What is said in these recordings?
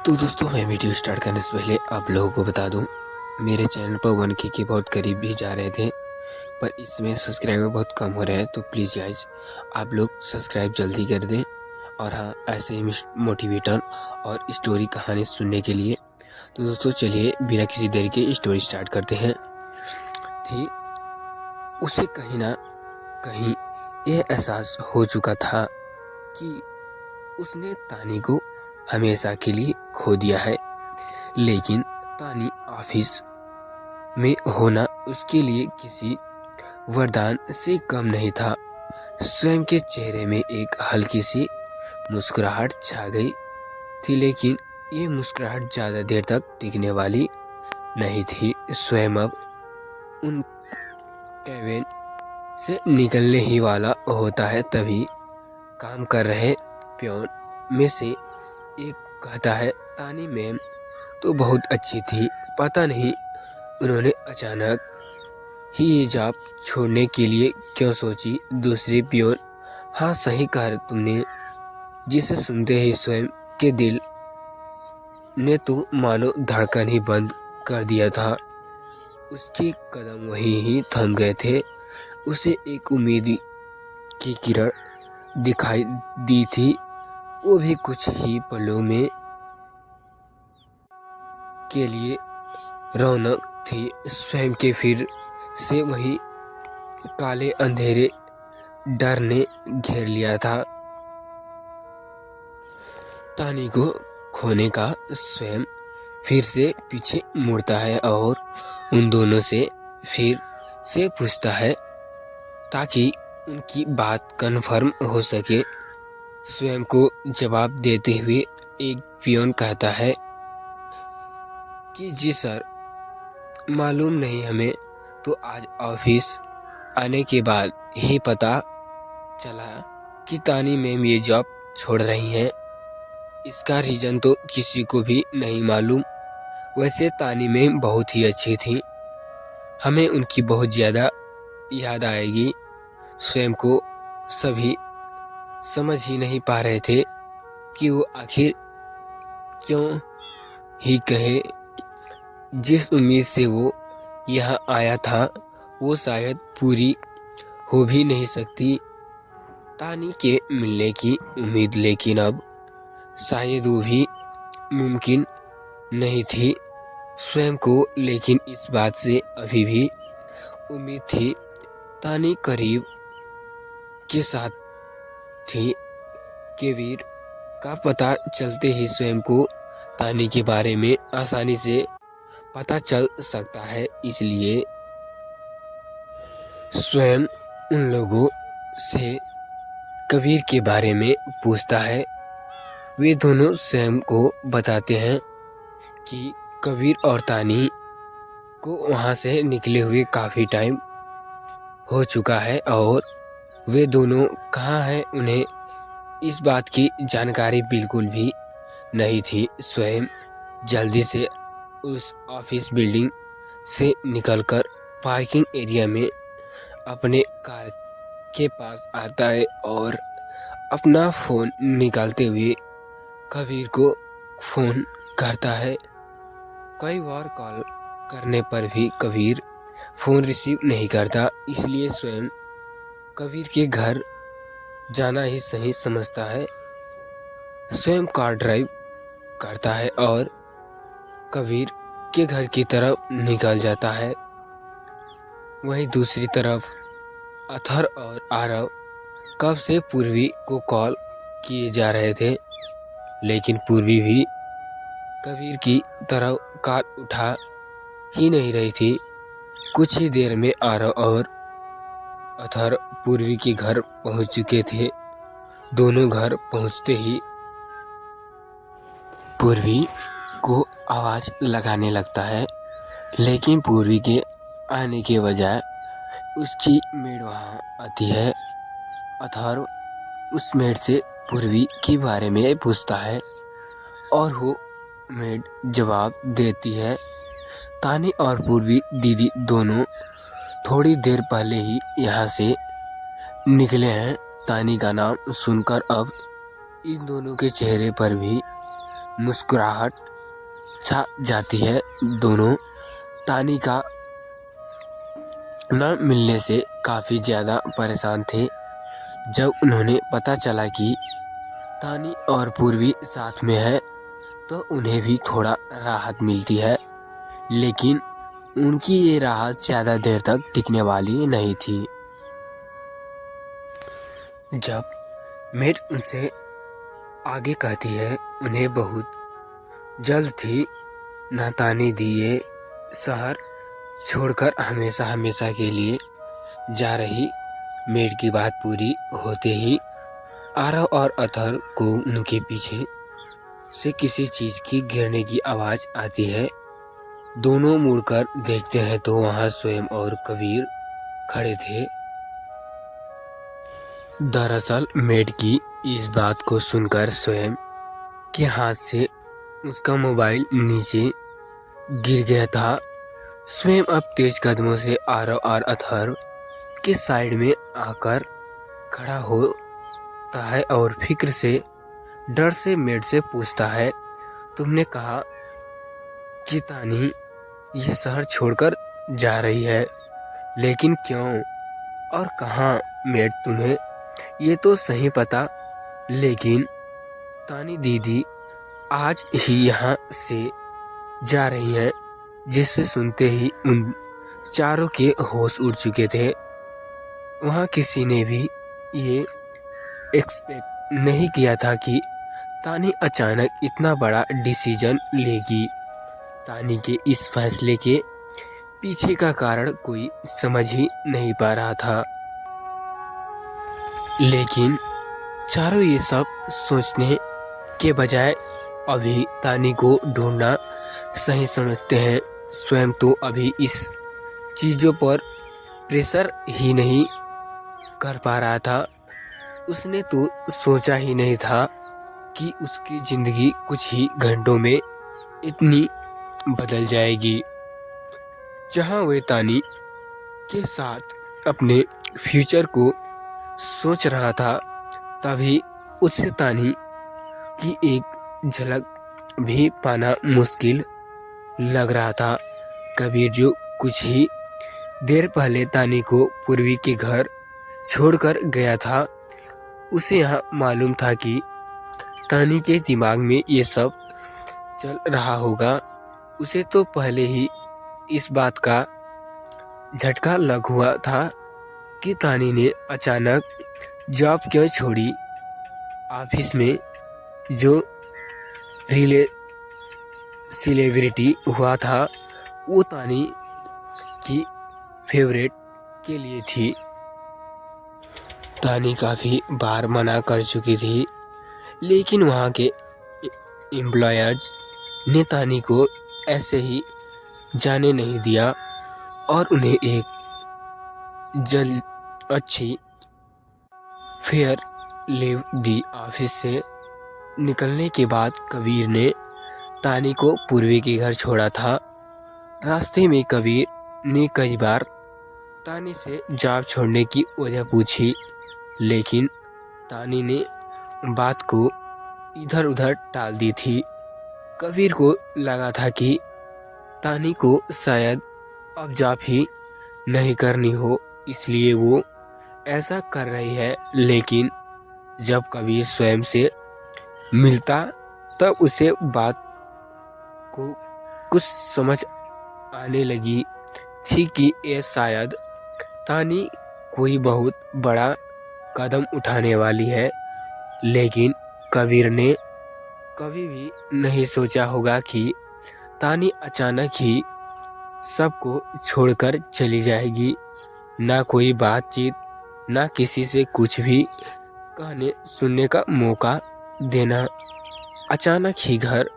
तो दोस्तों, मैं वीडियो स्टार्ट करने से पहले आप लोगों को बता दूं, मेरे चैनल पर 1K के बहुत करीब भी जा रहे थे, पर इसमें सब्सक्राइबर बहुत कम हो रहे हैं। तो प्लीज़ गाइज, आप लोग सब्सक्राइब जल्दी कर दें। और हाँ, ऐसे ही मोटिवेटर और स्टोरी कहानी सुनने के लिए तो दोस्तों चलिए बिना किसी देरी के स्टोरी स्टार्ट करते हैं। थी उसे कहीं ना कहीं यह एहसास हो चुका था कि उसने तानी को हमेशा के लिए खो दिया है, लेकिन तानी ऑफिस में होना उसके लिए किसी वरदान से कम नहीं था। स्वयं के चेहरे में एक हल्की सी मुस्कुराहट छा गई थी, लेकिन ये मुस्कुराहट ज्यादा देर तक टिकने वाली नहीं थी। स्वयं अब उन कैबिन से निकलने ही वाला होता है, तभी काम कर रहे पियोन में से एक कहता है, तानी मैम तो बहुत अच्छी थी, पता नहीं उन्होंने अचानक ही ये जॉब छोड़ने के लिए क्यों सोची। दूसरी पियोन, हाँ सही कहा तुमने, जिसे सुनते ही स्वयं के दिल ने तो मानो धड़कन ही बंद कर दिया था। उसके कदम वहीं ही थम गए थे। उसे एक उम्मीद की किरण दिखाई दी थी, वो भी कुछ ही पलों में के लिए रौनक थी। स्वयं के फिर से वही काले अंधेरे डर ने घेर लिया था। तानी को खोने का स्वयं फिर से पीछे मुड़ता है और उन दोनों से फिर से पूछता है ताकि उनकी बात कन्फर्म हो सके। स्वयं को जवाब देते हुए एक पियोन कहता है कि जी सर, मालूम नहीं हमें, तो आज ऑफिस आने के बाद ही पता चला कि तानी मैम ये जॉब छोड़ रही हैं। इसका रीजन तो किसी को भी नहीं मालूम। वैसे तानी मैम बहुत ही अच्छी थी, हमें उनकी बहुत ज़्यादा याद आएगी। स्वयं को सभी समझ ही नहीं पा रहे थे कि वो आखिर क्यों ही कहे। जिस उम्मीद से वो यहाँ आया था वो शायद पूरी हो भी नहीं सकती। तानी के मिलने की उम्मीद, लेकिन अब शायद वो भी मुमकिन नहीं थी स्वयं को। लेकिन इस बात से अभी भी उम्मीद थी। तानी करीब के साथ थी। केवीर का पता चलते ही स्वयं को तानी के बारे में आसानी से पता चल सकता है, इसलिए स्वयं उन लोगों से कबीर के बारे में पूछता है। वे दोनों स्वयं को बताते हैं कि कबीर और तानी को वहां से निकले हुए काफी टाइम हो चुका है और वे दोनों कहाँ हैं उन्हें इस बात की जानकारी बिल्कुल भी नहीं थी। स्वयं जल्दी से उस ऑफिस बिल्डिंग से निकलकर पार्किंग एरिया में अपने कार के पास आता है और अपना फोन निकालते हुए कबीर को फोन करता है। कई बार कॉल करने पर भी कबीर फोन रिसीव नहीं करता, इसलिए स्वयं कबीर के घर जाना ही सही समझता है। स्वयं कार ड्राइव करता है और कबीर के घर की तरफ निकल जाता है। वहीं दूसरी तरफ अथर और आरव कब से पूर्वी को कॉल किए जा रहे थे, लेकिन पूर्वी भी कबीर की तरफ कॉल उठा ही नहीं रही थी। कुछ ही देर में आरव और अथर पूर्वी के घर पहुंच चुके थे। दोनों घर पहुंचते ही पूर्वी को आवाज लगाने लगता है, लेकिन पूर्वी के आने के बजाय उसकी मेड वहां आती है। अथर्व उस मेड से पूर्वी के बारे में पूछता है और वो मेड जवाब देती है, तानी और पूर्वी दीदी दोनों थोड़ी देर पहले ही यहाँ से निकले हैं। तानी का नाम सुनकर अब इन दोनों के चेहरे पर भी मुस्कुराहट छा जाती है। दोनों तानी का न मिलने से काफ़ी ज़्यादा परेशान थे। जब उन्होंने पता चला कि तानी और पूर्वी साथ में है तो उन्हें भी थोड़ा राहत मिलती है, लेकिन उनकी ये राहत ज़्यादा देर तक टिकने वाली नहीं थी। जब मेट उनसे आगे कहती है उन्हें बहुत जल्द थी, ना तानी दी ये शहर छोड़कर हमेशा हमेशा के लिए जा रही। मेट की बात पूरी होते ही आरव और अथर को उनके पीछे से किसी चीज की गिरने की आवाज आती है। दोनों मुड़कर देखते हैं तो वहां स्वयं और कबीर खड़े थे। दरअसल मेट की इस बात को सुनकर स्वयं के हाथ से उसका मोबाइल नीचे गिर गया था। स्वयं अब तेज कदमों से आरव और अथर के साइड में आकर खड़ा होता है और फिक्र से डर से मेट से पूछता है, तुमने कहा कि तानी ये शहर छोड़कर जा रही है, लेकिन क्यों और कहाँ? मेट तुम्हें ये तो सही पता, लेकिन तानी दीदी आज ही यहाँ से जा रही है। जिसे सुनते ही उन चारों के होश उड़ चुके थे। वहाँ किसी ने भी ये एक्सपेक्ट नहीं किया था कि तानी अचानक इतना बड़ा डिसीजन लेगी। तानी के इस फैसले के पीछे का कारण कोई समझ ही नहीं पा रहा था, लेकिन चारों ये सब सोचने के बजाय अभी तानी को ढूंढना सही समझते हैं। स्वयं तो अभी इस चीज़ों पर प्रेशर ही नहीं कर पा रहा था। उसने तो सोचा ही नहीं था कि उसकी ज़िंदगी कुछ ही घंटों में इतनी बदल जाएगी। जहां वे तानी के साथ अपने फ्यूचर को सोच रहा था, तभी उससे तानी की एक झलक भी पाना मुश्किल लग रहा था। कबीर जो कुछ ही देर पहले तानी को पूर्वी के घर छोड़कर गया था, उसे यहाँ मालूम था कि तानी के दिमाग में ये सब चल रहा होगा। उसे तो पहले ही इस बात का झटका लग हुआ था कि तानी ने अचानक जॉब क्यों छोड़ी। ऑफिस में जो सेलिब्रिटी हुआ था वो तानी की फेवरेट के लिए थी। तानी काफ़ी बार मना कर चुकी थी, लेकिन वहाँ के एम्प्लॉयर्स ने तानी को ऐसे ही जाने नहीं दिया और उन्हें एक जल्द अच्छी फेयर लीव दी। ऑफिस से निकलने के बाद कबीर ने तानी को पूर्वी के घर छोड़ा था। रास्ते में कबीर ने कई बार तानी से जॉब छोड़ने की वजह पूछी, लेकिन तानी ने बात को इधर उधर टाल दी थी। कबीर को लगा था कि तानी को शायद अब जॉब ही नहीं करनी हो, इसलिए वो ऐसा कर रही है। लेकिन जब कबीर स्वयं से मिलता तब उसे बात को कुछ समझ आने लगी थी कि ये शायद तानी कोई बहुत बड़ा कदम उठाने वाली है। लेकिन कबीर ने कभी भी नहीं सोचा होगा कि तानी अचानक ही सबको छोड़कर चली जाएगी। ना कोई बातचीत, ना किसी से कुछ भी कहने सुनने का मौका देना। अचानक ही घर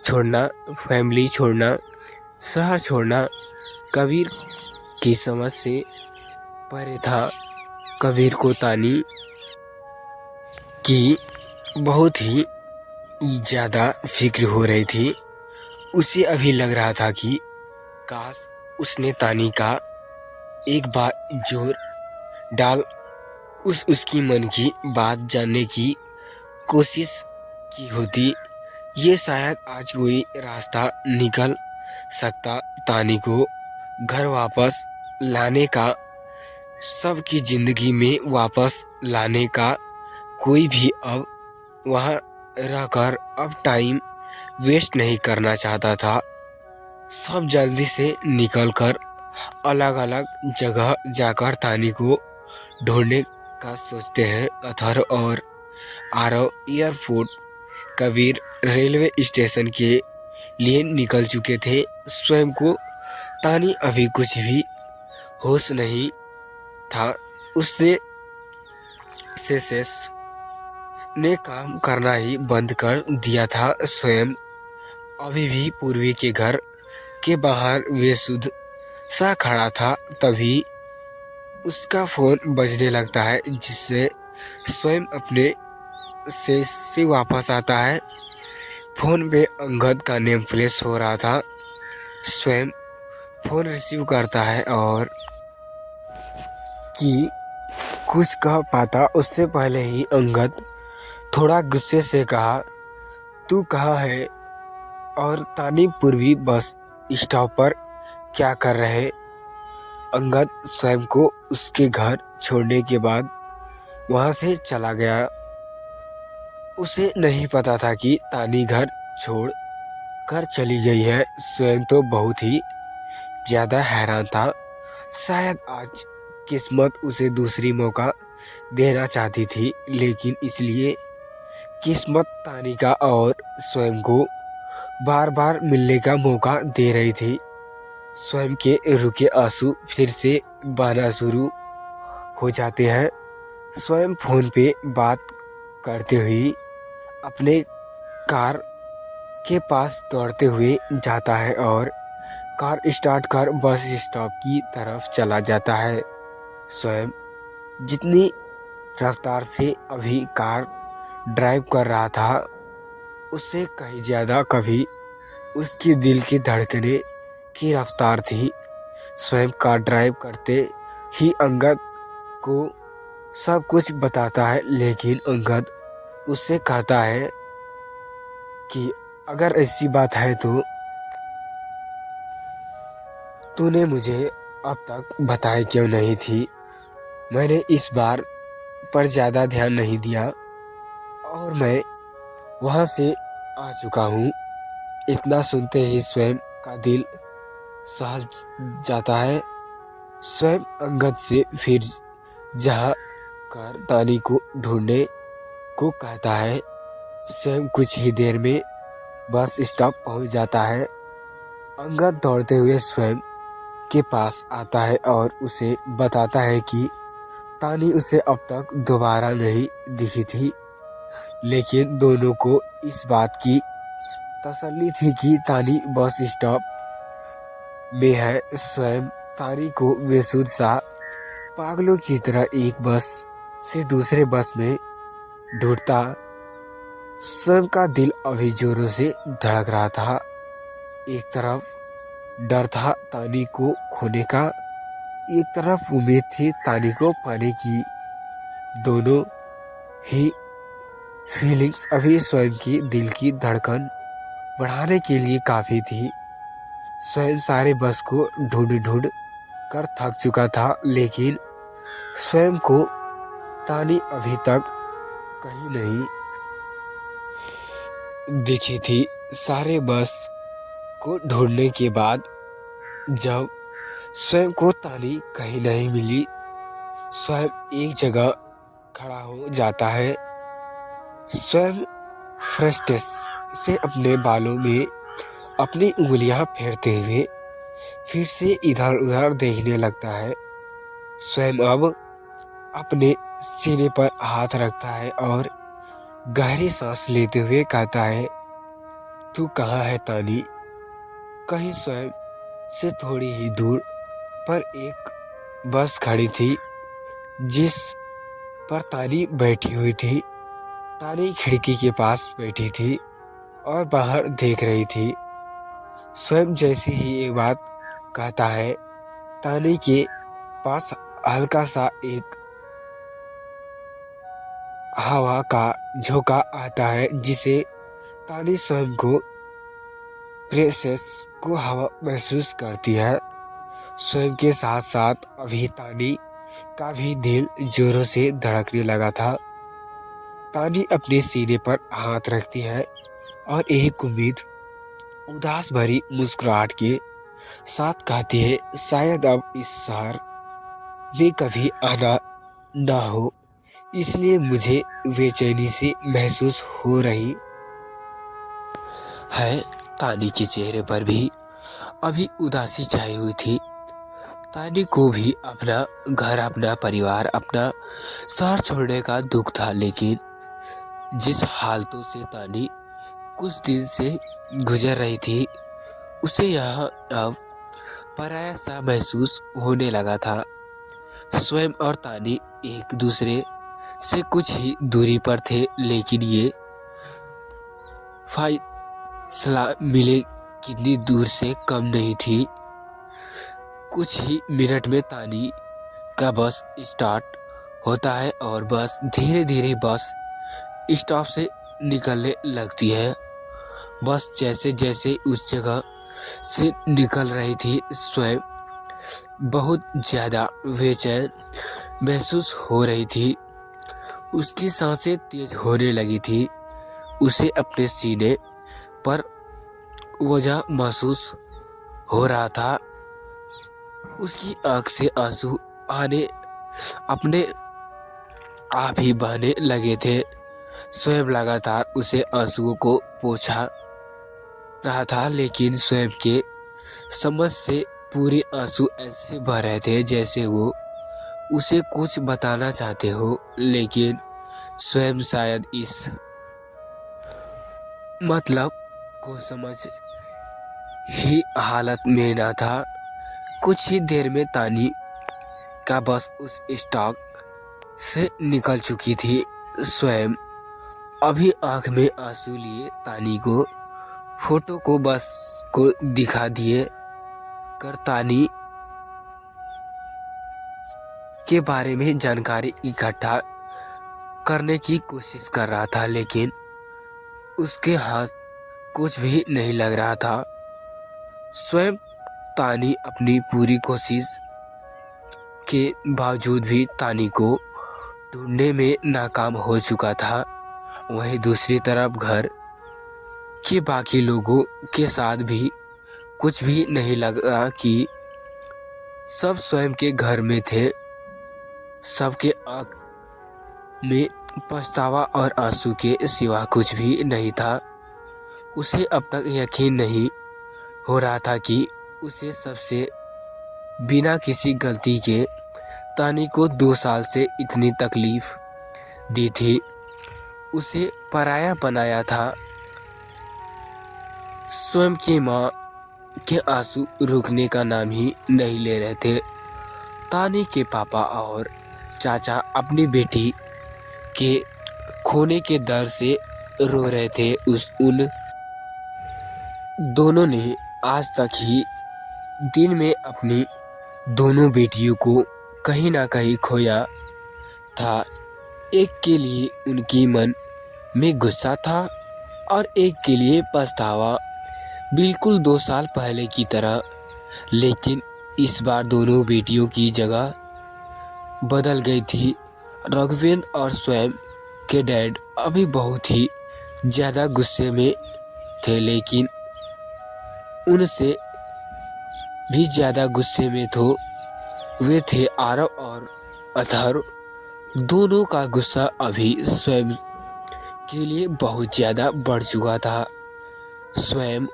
छोड़ना, फैमिली छोड़ना, शहर छोड़ना कबीर की समझ से परे था। कबीर को तानी की बहुत ही ज़्यादा फिक्र हो रही थी। उसे अभी लग रहा था कि काश उसने तानी का एक बार जोर डाल उसकी मन की बात जानने की कोशिश की होती। ये शायद आज कोई रास्ता निकल सकता तानी को घर वापस लाने का, सबकी जिंदगी में वापस लाने का। कोई भी अब वहाँ रहकर अब टाइम वेस्ट नहीं करना चाहता था। सब जल्दी से निकलकर अलग अलग जगह जाकर तानी को ढूंढने का सोचते हैं। अथर और Aarav airport Kabir railway station के लिए निकल चुके थे। स्वयं को तानी अभी कुछ भी होश नहीं था। उसने शेष ने काम करना ही बंद कर दिया था। स्वयं अभी भी पूर्वी के घर के बाहर बेसुध सा खड़ा था। तभी उसका फोन बजने लगता है, जिससे स्वयं अपने से वापस आता है। फोन पे अंगद का नेम फ्लैश हो रहा था। स्वयं फोन रिसीव करता है और कि कुछ कह पाता उससे पहले ही अंगद थोड़ा गुस्से से कहा, तू कहाँ है और तानी पूर्वी बस स्टॉप पर क्या कर रहे? अंगद स्वयं को उसके घर छोड़ने के बाद वहां से चला गया। उसे नहीं पता था कि तानी घर छोड़ कर चली गई है। स्वयं तो बहुत ही ज्यादा हैरान था। शायद आज किस्मत उसे दूसरी मौका देना चाहती थी, लेकिन इसलिए किस्मत तानी का और स्वयं को बार बार मिलने का मौका दे रही थी। स्वयं के रुके आंसू फिर से बहना शुरू हो जाते हैं। स्वयं फोन पे बात करते हुए अपने कार के पास दौड़ते हुए जाता है और कार स्टार्ट कर बस स्टॉप की तरफ चला जाता है। स्वयं जितनी रफ्तार से अभी कार ड्राइव कर रहा था, उससे कहीं ज्यादा कभी उसकी दिल की धड़कने की रफ्तार थी। स्वयं कार ड्राइव करते ही अंगद को सब कुछ बताता है, लेकिन अंगद उससे कहता है कि अगर ऐसी बात है तो तूने मुझे अब तक बताई क्यों नहीं थी? मैंने इस बार पर ज्यादा ध्यान नहीं दिया और मैं वहां से आ चुका हूँ। इतना सुनते ही स्वयं का दिल सहल जाता है। स्वयं अंगद से फिर जहाँ कर तानी को ढूंढने को कहता है। स्वयं कुछ ही देर में बस स्टॉप पहुंच जाता है। अंगद दौड़ते हुए स्वयं के पास आता है और उसे बताता है कि तानी उसे अब तक दोबारा नहीं दिखी थी, लेकिन दोनों को इस बात की तसल्ली थी कि तानी बस स्टॉप में है। स्वयं तानी को बेसुध सा पागलों की तरह एक बस से दूसरे बस में ढूंढता। स्वयं का दिल अभी जोरों से धड़क रहा था। एक तरफ डर था तानी को खोने का, एक तरफ उम्मीद थी तानी को पाने की। दोनों ही फीलिंग्स अभी स्वयं की दिल की धड़कन बढ़ाने के लिए काफी थी। स्वयं सारे बस को ढूंढ ढूंढ कर थक चुका था, लेकिन स्वयं को तानी अभी तक कहीं नहीं दिखी थी। सारे बस को ढूंढने के बाद जब स्वयं को तानी कहीं नहीं मिली, स्वयं एक जगह खड़ा हो जाता है। स्वयं फ्रस्ट्रेस से अपने बालों में अपनी उंगलियां फेरते हुए फिर से इधर उधर देखने लगता है। स्वयं अब अपने सीने पर हाथ रखता है और गहरी सांस लेते हुए कहता है, तू कहाँ है तानी? कहीं स्वयं से थोड़ी ही दूर पर एक बस खड़ी थी, जिस पर तानी बैठी हुई थी। तानी खिड़की के पास बैठी थी और बाहर देख रही थी। स्वयं जैसे ही ये बात कहता है, तानी के पास हल्का सा एक हवा का झोंका आता है, जिसे तानी स्वयं को प्रेसेस को हवा महसूस करती है। स्वयं के साथ साथ अभी तानी का भी दिल जोरों से धड़कने लगा था। तानी अपने सीने पर हाथ रखती है और एक उदास भरी मुस्कुराहट के साथ कहती है, शायद अब इस शहर में कभी आना ना हो, इसलिए मुझे बेचैनी से महसूस हो रही है। तानी के चेहरे पर भी अभी उदासी छाई हुई थी। तानी को भी अपना घर, अपना परिवार, अपना शहर छोड़ने का दुख था, लेकिन जिस हालतों से तानी कुछ दिन से गुजर रही थी, उसे यहाँ अब पराया सा महसूस होने लगा था। स्वयं और तानी एक दूसरे से कुछ ही दूरी पर थे, लेकिन ये फासला मिले कितनी दूर से कम नहीं थी। कुछ ही मिनट में तानी का बस स्टार्ट होता है और बस धीरे धीरे बस स्टॉप से निकलने लगती है। बस जैसे जैसे उस जगह से निकल रही थी, स्वयं बहुत ज़्यादा बेचैन महसूस हो रही थी। उसकी सांसें तेज होने लगी थी। उसे अपने सीने पर वजह महसूस हो रहा था। उसकी आंख से आंसू आने अपने आप ही बहने लगे थे। स्वयं लगातार उसे आंसुओं को पोंछा रहा था, लेकिन स्वयं के समझ से पूरे आंसू ऐसे बह रहे थे जैसे वो उसे कुछ बताना चाहते हो, लेकिन स्वयं शायद इस मतलब को समझ ही हालत में ना था। कुछ ही देर में तानी का बस उस स्टॉप से निकल चुकी थी। स्वयं अभी आंख में आंसू लिए तानी को फोटो को बस को दिखा दिए कर तानी के बारे में जानकारी इकट्ठा करने की कोशिश कर रहा था, लेकिन उसके हाथ कुछ भी नहीं लग रहा था। स्वयं तानी अपनी पूरी कोशिश के बावजूद भी तानी को ढूंढने में नाकाम हो चुका था। वहीं दूसरी तरफ घर के बाकी लोगों के साथ भी कुछ भी नहीं लगा कि सब स्वयं के घर में थे। सबके आंख में पछतावा और आंसू के सिवा कुछ भी नहीं था। उसे अब तक यकीन नहीं हो रहा था कि उसे सबसे बिना किसी गलती के तानी को 2 साल से इतनी तकलीफ दी थी, उसे पराया बनाया था। स्वयं की माँ के आंसू रुकने का नाम ही नहीं ले रहे थे। तानी के पापा और चाचा अपनी बेटी के खोने के दर्द से रो रहे थे। उन दोनों ने आज तक ही दिन में अपनी दोनों बेटियों को कहीं ना कहीं खोया था। एक के लिए उनकी मन में गुस्सा था और एक के लिए पछतावा, बिल्कुल 2 साल पहले की तरह। लेकिन इस बार दोनों बेटियों की जगह बदल गई थी। रघुवेंद्र और स्वयं के डैड अभी बहुत ही ज़्यादा गुस्से में थे, लेकिन उनसे भी ज़्यादा गुस्से में तो वे थे आरव और अथर्व। दोनों का गुस्सा अभी स्वयं के लिए बहुत ज़्यादा बढ़ चुका था। स्वयं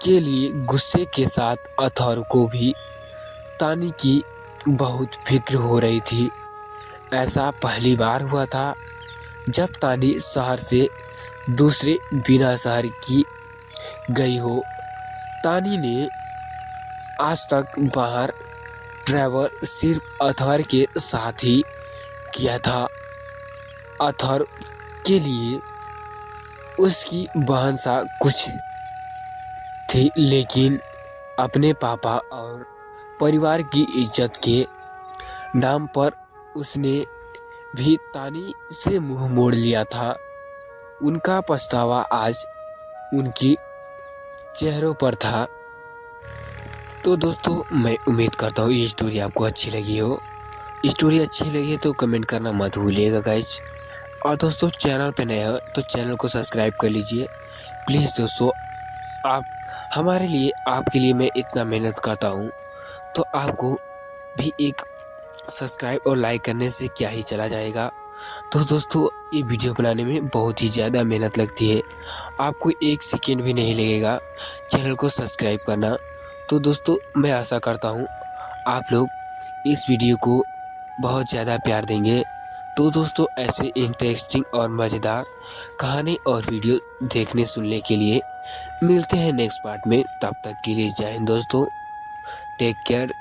के लिए गुस्से के साथ अथर्व को भी तानी की बहुत फिक्र हो रही थी। ऐसा पहली बार हुआ था जब तानी शहर से दूसरे बिना शहर की गई हो। तानी ने आज तक बाहर ट्रैवल सिर्फ अथर्व के साथ ही किया था। अथर्व के लिए उसकी बहन सा कुछ थी, लेकिन अपने पापा और परिवार की इज्जत के नाम पर उसने भी तानी से मुंह मोड़ लिया था। उनका पछतावा आज उनकी चेहरों पर था। तो दोस्तों मैं उम्मीद करता हूँ ये स्टोरी आपको अच्छी लगी हो। स्टोरी अच्छी लगी तो कमेंट करना मत भूलिएगा गाइज। और दोस्तों चैनल पे नए हो तो चैनल को सब्सक्राइब कर लीजिए प्लीज़ दोस्तों। आप हमारे लिए आपके लिए मैं इतना मेहनत करता हूँ तो आपको भी एक सब्सक्राइब और लाइक करने से क्या ही चला जाएगा। तो दोस्तों ये वीडियो बनाने में बहुत ही ज़्यादा मेहनत लगती है, आपको 1 सेकेंड भी नहीं लगेगा चैनल को सब्सक्राइब करना। तो दोस्तों मैं आशा करता हूँ आप लोग इस वीडियो को बहुत ज़्यादा प्यार देंगे। तो दोस्तों ऐसे इंटरेस्टिंग और मज़ेदार कहानी और वीडियो देखने सुनने के लिए मिलते हैं नेक्स्ट पार्ट में। तब तक के लिए जय हिंद दोस्तों, टेक केयर।